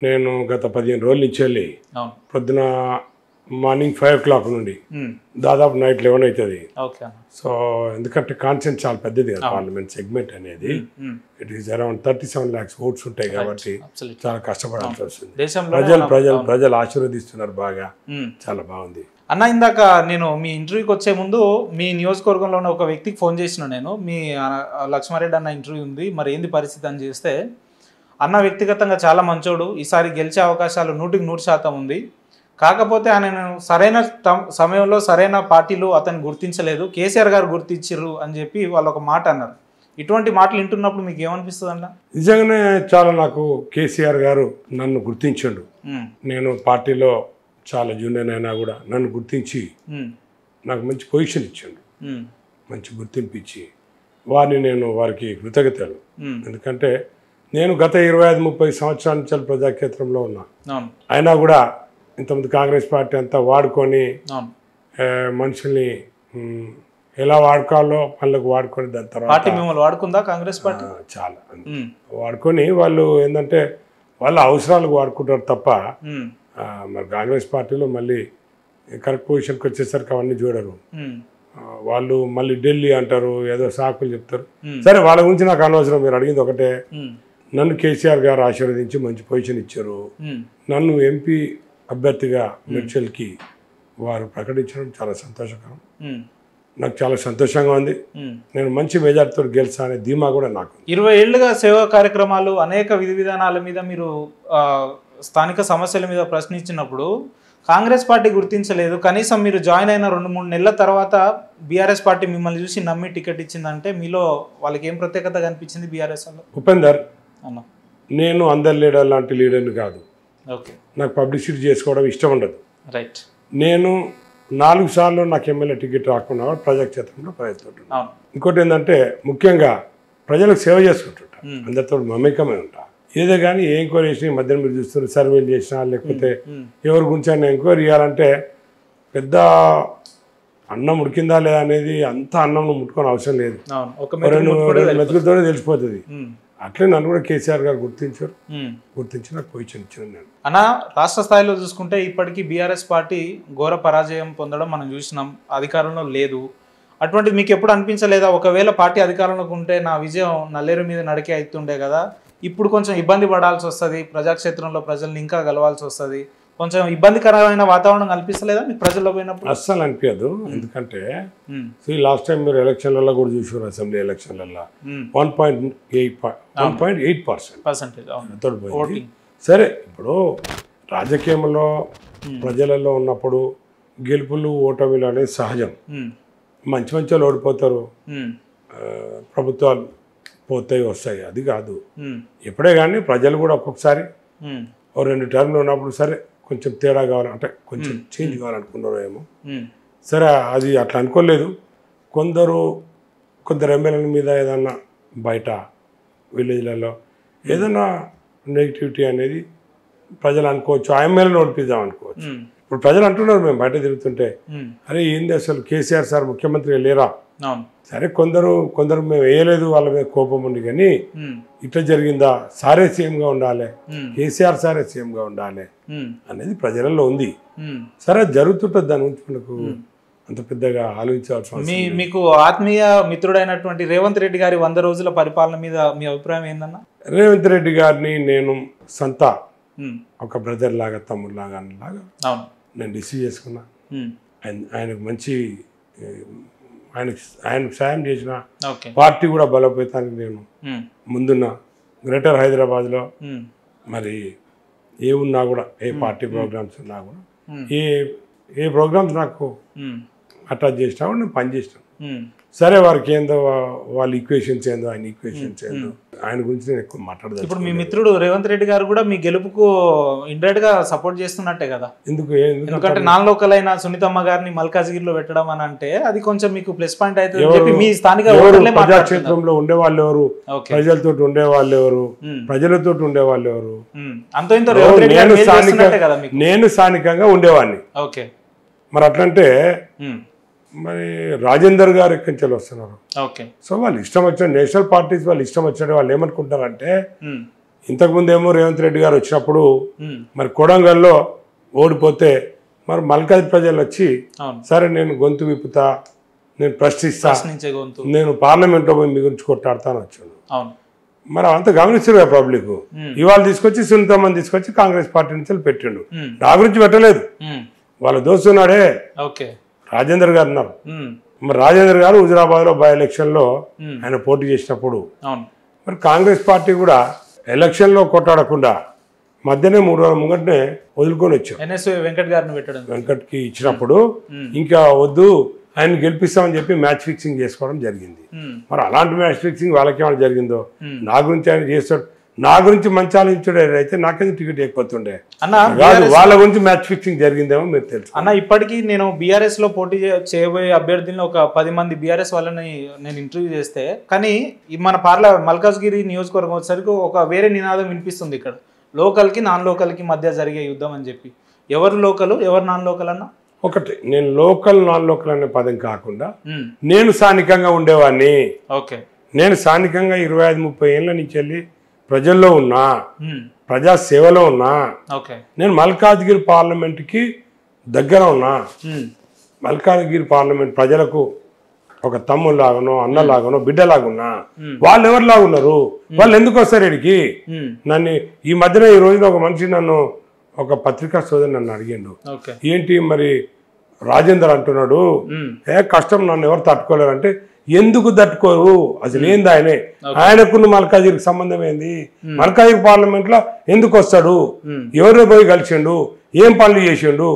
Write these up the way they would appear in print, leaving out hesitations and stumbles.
నేను గత 15 రోజుల నుంచి వెళ్ళి పొద్దున మార్నింగ్ 5 o'clock నుండి దాదాపు నైట్ 11 అవుతుంది. సో ఎందుకంటే కాన్సెంట్ చాలా పెద్దది కదా పార్లమెంట్ సెగ్మెంట్ అనేది. It is around 37 lakhs votes ఉంటాయి కాబట్టి చాలా కష్టపడాల్సి వస్తుంది. ప్రజలు ఆశీర్వదిస్తున్నారు బాగా, చాలా బాగుంది. అన్న, ఇందాక నేను మీ ఇంటర్వ్యూకి వచ్చే ముందు మీ నియోజకవర్గంలో ఉన్న ఒక వ్యక్తికి ఫోన్ చేసిన, నేను మీ లక్ష్మారెడ్డి అన్న ఇంటర్వ్యూ ఉంది, మరి ఏంది పరిస్థితి అని చేస్తే, అన్న వ్యక్తిగతంగా చాలా మంచోడు, ఈసారి గెలిచే అవకాశాలు 100% ఉంది, కాకపోతే ఆయన సరైన సమయంలో సరైన పార్టీలు అతను గుర్తించలేదు, కేసీఆర్ గారు గుర్తించారు అని చెప్పి వాళ్ళు ఒక మాట అన్నారు. ఇటువంటి మాటలు వింటున్నప్పుడు మీకు ఏమనిపిస్తుంది అన్న? నిజంగానే చాలా నాకు కేసీఆర్ గారు నన్ను గుర్తించాడు. నేను పార్టీలో చాలా జూనియర్ అయినా కూడా నన్ను గుర్తించి నాకు మంచి పొజిషన్ ఇచ్చాడు, మంచి గుర్తింపు ఇచ్చి వారికి కృతజ్ఞతలు. ఎందుకంటే నేను గత 25-30 సంవత్సరాల నుంచి ప్రజాక్షేత్రంలో ఉన్నా. అయినా కూడా ఇంతమంది కాంగ్రెస్ పార్టీ అంతా వాడుకొని మనుషుల్ని ఎలా వాడుకోవాలో పనులకు వాడుకొని దాని తర్వాత వాడుకుందా కాంగ్రెస్ పార్టీ చాలా వాడుకొని వాళ్ళు ఏంటంటే వాళ్ళ అవసరాలకు వాడుకుంటారు తప్ప మరి కాంగ్రెస్ పార్టీలో మళ్ళీ కరెక్ట్ పొజిషన్కి వచ్చేసరికి అవన్నీ చూడరు. వాళ్ళు మళ్ళీ ఢిల్లీ అంటారు, ఏదో సాకులు చెప్తారు. సరే, వాళ్ళ గురించి నాకు అనవసరం. మీరు అడిగింది ఒకటే, నన్ను కేసీఆర్ గారు ఆశీర్వదించి మంచి పొజిషన్ ఇచ్చారు. నన్ను ఎంపీ అభ్యర్థిగా మెడ్చల్కి వారు ప్రకటించడం చాలా సంతోషకరం. నాకు చాలా సంతోషంగా ఉంది. నేను మంచి మెజార్టీతో గెలిచా అనే ధీమా కూడా నాకు. 20 ఏళ్లుగా సేవా కార్యక్రమాలు, అనేక విధి విధానాల మీద మీరు స్థానిక సమస్యల మీద ప్రశ్నించినప్పుడు కాంగ్రెస్ పార్టీ గుర్తించలేదు. కనీసం మీరు జాయిన్ అయిన 2-3 నెలల తర్వాత బీఆర్ఎస్ పార్టీ మిమ్మల్ని చూసి నమ్మి టికెట్ ఇచ్చిందంటే మీలో వాళ్ళకి ఏం ప్రత్యేకత కనిపించింది బీఆర్ఎస్ వల్ల? ఉపేందర్, నేను అందరి లీడర్ లాంటి లీడర్ని కాదు. నాకు పబ్లిసిటీ చేసుకోవడం ఇష్టం ఉండదు. రైట్. నేను 4 సార్లు నాకు ఎమ్మెల్యే టికెట్ రాకుండా ప్రజాక్షేత్రంలో ప్రయత్నిస్తుంటా. ఇంకోటి ఏంటంటే ముఖ్యంగా ప్రజలకు సేవ చేసుకుంటుంటా, అందరితో మమేకమై ఉంటా. ఏదో కానీ ఏ ఎంక్వైరీ చేసిన మధ్యలో మీరు చూస్తున్నారు, సర్వేలు చేసినా లేకపోతే ఎవరి గురించి అయినా ఎంక్వైరీ చేయాలంటే పెద్ద అన్నం ఉడికిందా లేదా అనేది అంత అన్నం ముట్టుకొని అవసరం లేదు, 2 మెతుకులతోనే తెలిసిపోతుంది. అట్లే నన్ను కూడా కేసీఆర్ గారు గుర్తించి నాకు పొజిషన్ ఇచ్చాను. నేను అన్న, రాష్ట్ర స్థాయిలో చూసుకుంటే ఇప్పటికీ బీఆర్ఎస్ పార్టీ ఘోర పరాజయం పొందడం మనం చూసినాం, అధికారంలో లేదు. అటువంటిది మీకు ఎప్పుడు అనిపించలేదా, ఒకవేళ పార్టీ అధికారంలోకి ఉంటే నా విజయం నల్లేరు మీద నడికే అవుతుండే కదా, ఇప్పుడు కొంచెం ఇబ్బంది పడాల్సి వస్తుంది, ప్రజాక్షేత్రంలో ప్రజల్ని ఇంకా గెలవాల్సి వస్తుంది, కొంచెం ఇబ్బందికరమైన వాతావరణం కనిపిస్తలేదా మీకు ప్రజల్లో పోయినప్పుడు? అస్సలు అనిపించదు. ఎందుకంటే లాస్ట్ టైం మీరు ఎలక్షన్లలో కూడా చూసారు, అసెంబ్లీ ఎలక్షన్లలో 1.8% సరే, ఇప్పుడు రాజకీయంలో ప్రజలలో ఉన్నప్పుడు గెలుపులు ఓటమిలు అనేది సహజం. మంచి వాళ్ళు ఓడిపోతారు, ప్రభుత్వాలు పోతాయి వస్తాయి, అది కాదు. ఎప్పుడే కానీ ప్రజలు కూడా ఒక్కొక్కసారి 2 టర్మ్లు ఉన్నప్పుడు సరే కొంచెం తేడా కావాలంటే కొంచెం చేంజ్ కావాలనుకున్నారు ఏమో. సరే, అది అట్లా అనుకోలేదు. కొందరు ఎమ్మెల్యేల మీద ఏదన్నా బయట విలేజ్లలో ఏదైనా నెగిటివిటీ అనేది ప్రజలు అనుకోవచ్చు, ఆ ఎమ్మెల్యేని ఓడిపిద్దాం అనుకోవచ్చు. ఇప్పుడు ప్రజలు అంటున్నారు, మేము బయట తిరుగుతుంటే, అరే ఏంది అసలు కేసీఆర్ సార్ ముఖ్యమంత్రి లేరా? సరే, కొందరు మేము వేయలేదు, వాళ్ళ మీద కోపం ఉంది, కానీ ఇట్లా జరిగిందా, సారే సీఎంగా ఉండాలి, కేసీఆర్ సారే సీఎంగా ఉండాలి అనేది ప్రజలలో ఉంది. సరే, జరుగుతుంటుంది. దాని గురించి మనకు అంత పెద్దగా ఆలోచించాల్సిన. మీకు ఆత్మీయ మిత్రుడైనటువంటి రేవంత్ రెడ్డి గారి 100 రోజుల పరిపాలన మీద మీ అభిప్రాయం ఏందన్నా? రేవంత్ రెడ్డి గారిని నేను సొంత ఒక బ్రదర్ లాగా, తమ్ముడు లాగా నేను రిసీవ్ చేసుకున్నా. ఆయనకు మంచి ఆయనకు సాయం చేసిన పార్టీ కూడా బలోపేతానికి నేను ముందున్న గ్రేటర్ హైదరాబాద్లో మరి ఏ ఉన్నా కూడా, ఏ పార్టీ ప్రోగ్రామ్స్ ఉన్నా కూడా, ఏ ప్రోగ్రామ్స్ నాకు అటాచ్ చేసినా కూడా నేను పనిచేసినాను. సరే, వారికి ఏందో వాళ్ళ ఈక్వేషన్స్ ఏందో, ఆయన ఈక్వేషన్స్ ఏందో, ఆయన గురించి నేను ఎక్కువ మాట్లాడదాను. ఇప్పుడు మీ మిత్రుడు రేవంత్ రెడ్డి గారు కూడా మీ గెలుపుకు ఇండైరెక్ట్ గా సపోర్ట్ చేస్తున్నట్టే కదా? ఎందుకంటే నాన్ లోకల్ అయిన సునీతమ్మ గారిని మల్కాజ్గిరిలో పెట్టడం అని అంటే అది కొంచెం మీకు ప్లస్ పాయింట్ అవుతుంది. మీ స్థానిక ప్రజాక్షేత్రంలో ఉండేవాళ్ళు ఎవరు, ప్రజలతో ఉండేవాళ్ళు ఎవరు, ప్రజలతో ఉండేవాళ్ళు ఎవరు? నేను స్థానికంగా ఉండేవాడిని. మరి అట్లంటే మరి రాజేందర్ గారు ఎక్కడి నుంచి వస్తున్నారు. సో వాళ్ళు ఇష్టం వచ్చిన నేషనల్ పార్టీస్ వాళ్ళు ఇష్టం వచ్చినట్టు వాళ్ళు ఏమనుకుంటారంటే ఇంతకుముందేమో రేవంత్ రెడ్డి గారు వచ్చినప్పుడు మరి కొడంగల్లో ఓడిపోతే మరి మల్కాజ్ ప్రజలు వచ్చి సరే నేను గొంతు విప్పుతా, నేను ప్రశ్నిస్తా, నేను పార్లమెంట్లో పోయి మీ గురించి కొట్టాడతాను వచ్చాడు. మరి అంత గమనిస్తారు కదా పబ్లిక్. ఇవాళ తీసుకొచ్చి సునీతమ్మని తీసుకొచ్చి కాంగ్రెస్ పార్టీ నుంచి పెట్టిండు. నా గురించి పెట్టలేదు, వాళ్ళ దోస్తున్నాడే రాజేందర్ గారు ఉన్నారు. మరి రాజేందర్ గారు హుజురాబాద్లో బై ఎలక్షన్లో ఆయన పోటీ చేసినప్పుడు మరి కాంగ్రెస్ పార్టీ కూడా ఎలక్షన్లో కొట్టాడకుండా మధ్యనే 3 రోజుల ముంగటనే వదులుకొని వచ్చాం. వెంకట్కి ఇచ్చినప్పుడు ఇంకా వద్దు ఆయన గెలిపిస్తామని చెప్పి మ్యాచ్ ఫిక్సింగ్ చేసుకోవడం జరిగింది. మరి అలాంటి మ్యాచ్ ఫిక్సింగ్ వాళ్ళకేమైనా జరిగిందో, నా గురించి ఆయన చేస్తాడు, నా గురించి మంచి ఆలోచించాడు అయితే నాకెందుకు టికెట్ ఎక్కుతుండే కాదు, వాళ్ళ గురించి మ్యాచ్ ఫిక్సింగ్ జరిగిందేమో మీరు తెలుసు అన్న. ఇప్పటికీ నేను బీఆర్ఎస్ లో పోటీ చేయబోయే అభ్యర్థులను ఒక 10 మంది బీఆర్ఎస్ వాళ్ళని నేను ఇంటర్వ్యూ చేస్తే, కానీ మన మల్కాజ్గిరి నియోజకవర్గం వచ్చేసరికి ఒక వేరే నినాదం వినిపిస్తుంది ఇక్కడ, లోకల్కి నాన్ లోకల్కి మధ్య జరిగే యుద్ధం అని చెప్పి. ఎవరు లోకల్ ఎవరు నాన్ లోకల్ అన్న? ఒకటి, నేను లోకల్ నాన్ లోకల్ అనే పదం కాకుండా నేను స్థానికంగా ఉండేవాడిని. నేను స్థానికంగా 25-30 ఏళ్ళ నుంచి వెళ్ళి ప్రజల్లో ఉన్నా, ప్రజా సేవలో ఉన్నా. నేను మల్కాజ్గిరి పార్లమెంట్కి దగ్గర ఉన్నా. మల్కాజ్గిరి పార్లమెంట్ ప్రజలకు ఒక తమ్ముళ్ళలాగానో అన్నలాగానో బిడ్డలాగున్నా. వాళ్ళు ఎవరిలాగా ఉన్నారు, వాళ్ళు ఎందుకు వస్తారు ఇక్కడికి? నన్ను ఈ మధ్యన ఈ రోజున ఒక మనిషి నన్ను, ఒక పత్రికా సోదరు నన్ను అడిగిండు, ఏంటి మరి రాజేందర్ అంటున్నాడు కష్టం నన్ను ఎవరు తట్టుకోలేరు అంటే, ఎందుకు తట్టుకోరు అసలు ఏంది ఆయనకు మల్కాజ్గిరికి సంబంధం ఏంది? మల్కాజ్గిరి పార్లమెంట్ లో ఎందుకు వస్తాడు? ఎవరిని పోయి కలిసిండు? ఏం పనులు చేసిండు?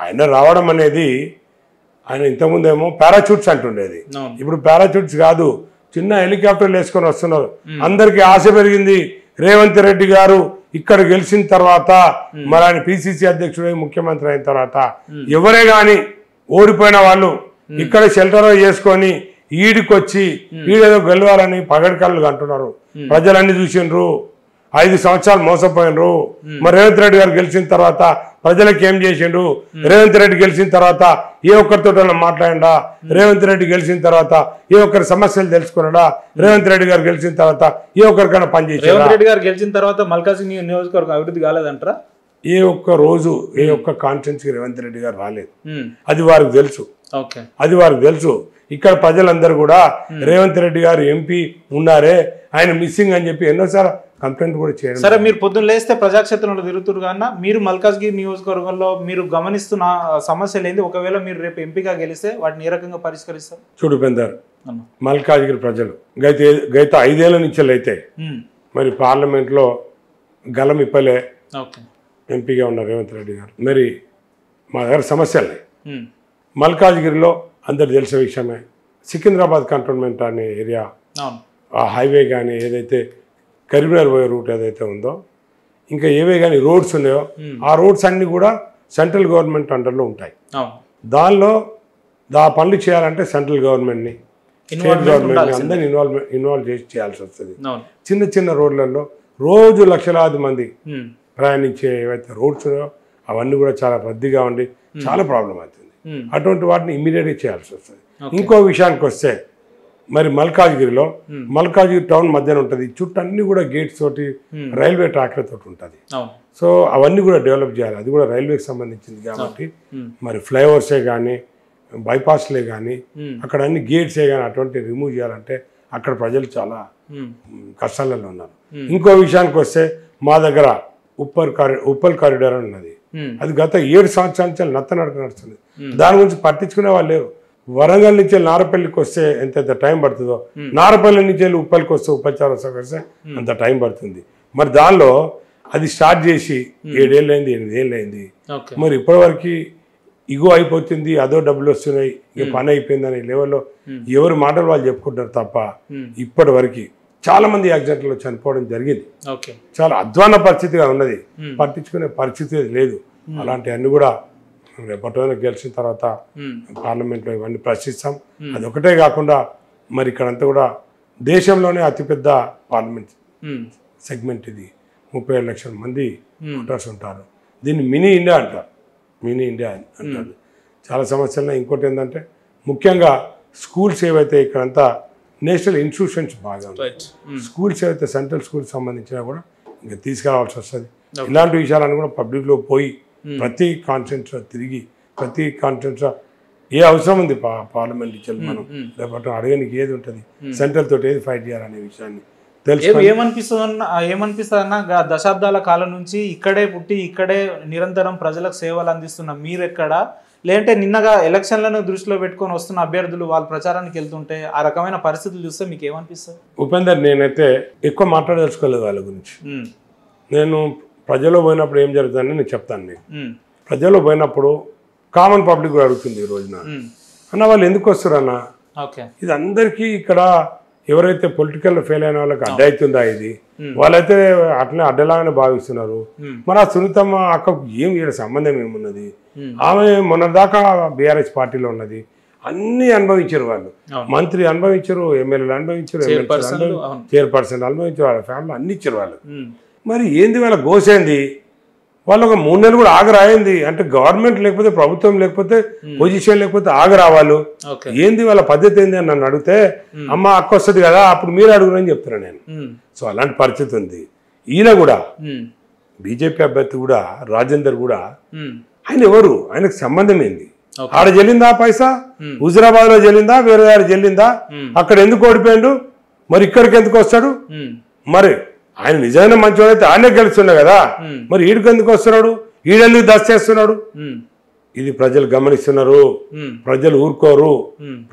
ఆయన రావడం అనేది, ఆయన ఇంతకుముందేమో పారాచూట్స్ అంటుండేది, ఇప్పుడు పారాచూట్స్ కాదు, చిన్న హెలికాప్టర్లు వేసుకొని వస్తున్నారు. అందరికి ఆశ పెరిగింది, రేవంత్ రెడ్డి గారు ఇక్కడ గెలిచిన తర్వాత మరి ఆయన పిసిసి అధ్యక్షుడు ముఖ్యమంత్రి అయిన తర్వాత ఎవరే గాని ఓడిపోయిన వాళ్ళు ఇక్కడ షెల్టర్ చేసుకొని ఈడికొచ్చి ఈడేదో గెలవాలని పగడికళ్ళు అంటున్నారు. ప్రజలన్నీ చూసిండ్రు, 5 సంవత్సరాలు మోసపోయినరు. మరి రేవంత్ రెడ్డి గారు గెలిచిన తర్వాత ప్రజలకు ఏం చేసిండు? రేవంత్ రెడ్డి గెలిచిన తర్వాత ఏ ఒక్కరితో మాట్లాడా? రేవంత్ రెడ్డి గెలిచిన తర్వాత ఏ ఒక్కరి సమస్యలు తెలుసుకున్నాడా? రేవంత్ రెడ్డి గారు గెలిచిన తర్వాత ఏ ఒక్కరికైనా పనిచేసాడా? రేవంత్ రెడ్డి గారు గెలిచిన తర్వాత మల్కాజ్గిరి నియోజకవర్గం అభివృద్ధి కాలేదంటారా? ఏ ఒక్క రోజు ఏ ఒక్క కాన్స్టిట్యున్సీకి రేవంత్ రెడ్డి గారు రాలేదు. అది వారికి తెలుసు, అది వారికి తెలుసు. ఇక్కడ ప్రజలందరూ కూడా రేవంత్ రెడ్డి గారు ఎంపీ ఉన్నారే, ఆయన మిస్సింగ్ అని చెప్పి ఎన్నోసార్లు కంప్లైంట్ కూడా చేయడం. సరే, మీరు పొద్దున్న లేస్తే ప్రజాక్షేత్రంలో తిరుగుతురు కన్నా మీరు మల్కాజ్గిరి నియోజకవర్గంలో మీరు గమనిస్తున్న సమస్యలు ఏంది? ఒకవేళ మీరు రేపు ఎంపీగా గెలిస్తే వాటిని ఏ రకంగా పరిష్కరిస్తారు? చూడు పెందర్, మల్కాజ్గిరి ప్రజలు గత 5 ఏళ్ల నుంచి అయితే మరి పార్లమెంట్లో గలం ఇప్పలే ఎంపీగా ఉన్నారు రేవంత్ రెడ్డి గారు. మరి మా దగ్గర సమస్యలే. మల్కాజ్గిరిలో అందరు తెలిసే విషయమే, సికింద్రాబాద్ కంటోన్మెంట్ అనే ఏరియా, ఆ హైవే కానీ ఏదైతే కరీంనగర్ పోయే రూట్ ఏదైతే ఉందో, ఇంకా ఏవే కానీ రోడ్స్ ఉన్నాయో ఆ రోడ్స్ అన్నీ కూడా సెంట్రల్ గవర్నమెంట్ అండర్లో ఉంటాయి. దానిలో పనులు చేయాలంటే సెంట్రల్ గవర్నమెంట్ని, స్టేట్ గవర్నమెంట్ని అందరినీ ఇన్వాల్వ్ చేసి చేయాల్సి వస్తుంది. చిన్న చిన్న రోడ్లలో రోజు లక్షలాది మంది ప్రయాణించే ఏవైతే రోడ్స్ ఉన్నాయో అవన్నీ కూడా చాలా రద్దీగా ఉండి చాలా ప్రాబ్లం అవుతుంది. అటువంటి వాటిని ఇమ్మీడియట్గా చేయాల్సి వస్తుంది. ఇంకో విషయానికి వస్తే మరి మల్కాజ్గిరిలో మల్కాజ్గిరి టౌన్ మధ్యన ఉంటుంది, చుట్టూ అన్ని కూడా గేట్స్ తోటి రైల్వే ట్రాక్లతో ఉంటుంది. సో అవన్నీ కూడా డెవలప్ చేయాలి, అది కూడా రైల్వేకి సంబంధించింది కాబట్టి మరి ఫ్లైఓవర్సే కానీ బైపాస్లే కానీ అక్కడ అన్ని గేట్సే కానీ అటువంటి రిమూవ్ చేయాలంటే అక్కడ ప్రజలు చాలా కష్టాలలో ఉన్నారు. ఇంకో విషయానికి వస్తే మా దగ్గర ఉప్పల్ కారిడార్ అని ఉన్నది, అది గత 7 సంవత్సరాల నుంచి నత్తనడక నడుస్తుంది. దాని గురించి పట్టించుకునే వాళ్ళు లేరు. వరంగల్ నుంచి నారపల్లికి వస్తే ఎంత టైం పడుతుందో, నారపల్లి నుంచి ఉప్పల్కి వస్తే ఉపచారం వస్తే అంత టైం పడుతుంది. మరి దానిలో అది స్టార్ట్ చేసి 7 ఏళ్ళు అయింది, 8 ఏళ్ళు అయింది. మరి ఇప్పటివరకు ఇగో అయిపోతుంది, అదో డబ్బులు వస్తున్నాయి, ఇక పని అయిపోయింది అనే లెవెల్లో ఎవరి మాటలు వాళ్ళు చెప్పుకుంటారు తప్ప ఇప్పటి వరకు చాలా మంది యాక్సిడెంట్లో చనిపోవడం జరిగింది. చాలా అధ్వాన పరిస్థితిగా ఉన్నది, పట్టించుకునే పరిస్థితి లేదు. అలాంటి అన్ని కూడా రేపటి గెలిచిన తర్వాత పార్లమెంట్లో ఇవన్నీ ప్రశ్నిస్తాం. అది ఒకటే కాకుండా మరి ఇక్కడంతా కూడా దేశంలోనే అతిపెద్ద పార్లమెంట్ సెగ్మెంట్ ఇది, 37 లక్షల మంది ఓటర్స్ ఉంటారు. దీన్ని మినీ ఇండియా అంటారు, మినీ ఇండియా అంటారు. చాలా సమస్యలు. ఇంకోటి ఏంటంటే ముఖ్యంగా స్కూల్స్ ఏవైతే ఇక్కడంతా నేషనల్ ఇన్స్టిట్యూషన్స్ బాగా ఉన్నాయి, స్కూల్స్ ఏవైతే సెంట్రల్ స్కూల్స్ సంబంధించినా కూడా ఇంకా తీసుకురావాల్సి వస్తుంది. ఇలాంటి విషయాలను కూడా పబ్లిక్లో పోయి ప్రతి కాన్స్టిట్యూన్సీలో తిరిగి ప్రతి కాన్స్టిట్యూన్సీలో ఏ అవసరం ఉంది పార్లమెంట్ ఇచ్చేది మనం రేపటి అడగడానికి ఏది ఉంటుంది, సెంట్రల్ తోటి ఏది ఫైట్ చేయాలనే విషయాన్ని ఏమనిపిస్తుంది అన్న దశాబ్దాల కాలం నుంచి ఇక్కడే పుట్టి ఇక్కడే నిరంతరం ప్రజలకు సేవలు అందిస్తున్న మీరెక్కడ, లేదంటే నిన్నగా ఎలక్షన్లను దృష్టిలో పెట్టుకొని వస్తున్న అభ్యర్థులు వాళ్ళ ప్రచారానికి వెళ్తుంటే ఆ రకమైన పరిస్థితులు చూస్తే మీకు ఏమనిపిస్తుంది? ఉపేందర్, నేనైతే ఎక్కువ మాట్లాడదలుచుకోలేదు వాళ్ళ గురించి. నేను ప్రజల్లో పోయినప్పుడు ఏం జరుగుతుందని నేను చెప్తాను. నీకు ప్రజల్లో పోయినప్పుడు కామన్ పబ్లిక్ అడుగుతుంది ఈ రోజున, అన్న వాళ్ళు ఎందుకు వస్తారు అన్న, ఇది అందరికీ ఇక్కడ ఎవరైతే పొలిటికల్ ఫెయిల్ అయిన వాళ్ళకి అడ్డ అవుతుందా, ఇది వాళ్ళైతే అట్లనే అడ్డలాగానే భావిస్తున్నారు. మరి ఆ సునీతమ్మ అక్కకు ఏం ఇక్కడ సంబంధం ఏమున్నది, ఆమె మొన్నదాకా బీఆర్ఎస్ పార్టీలో ఉన్నది, అన్ని అనుభవించారు వాళ్ళు, మంత్రి అనుభవించారు, ఎమ్మెల్యేలు అనుభవించారు, చైర్పర్సన్ అనుభవించారు, వాళ్ళ ఫ్యామిలీ అన్ని ఇచ్చారు వాళ్ళు. మరి ఏంది వాళ్ళ గోసేంది, వాళ్ళు ఒక 3 నెలలు కూడా ఆగరాయింది అంటే గవర్నమెంట్ లేకపోతే ప్రభుత్వం లేకపోతే పొజిషన్ లేకపోతే ఆగరావాళ్ళు. ఏంది వాళ్ళ పద్ధతి ఏంది అని నన్ను అడిగితే అమ్మ అక్క వస్తుంది కదా అప్పుడు మీరు అడుగునని చెప్తున్నాను నేను. సో అలాంటి పరిస్థితి ఉంది. ఈయన కూడా బీజేపీ అభ్యర్థి కూడా రాజేందర్ కూడా ఆయన ఎవరు, ఆయనకు సంబంధం ఏంది, ఆడ చెల్లిందా పైసా, హుజరాబాద్ లో చెల్లిందా, వేరే ఆడ చెల్లిందా, అక్కడ ఎందుకు ఓడిపోయాడు, మరి ఇక్కడికి ఎందుకు వస్తాడు, మరి ఆయన నిజమైన మంచివాడైతే ఆయనే గెలుస్తున్నాడు కదా, మరి ఈడికి ఎందుకు వస్తున్నాడు, ఈడెందుకు దస్తేస్తున్నాడు, ఇది ప్రజలు గమనిస్తున్నారు. ప్రజలు ఊరుకోరు,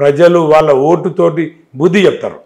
ప్రజలు వాళ్ళ ఓటుతోటి బుద్ధి చెప్తారు.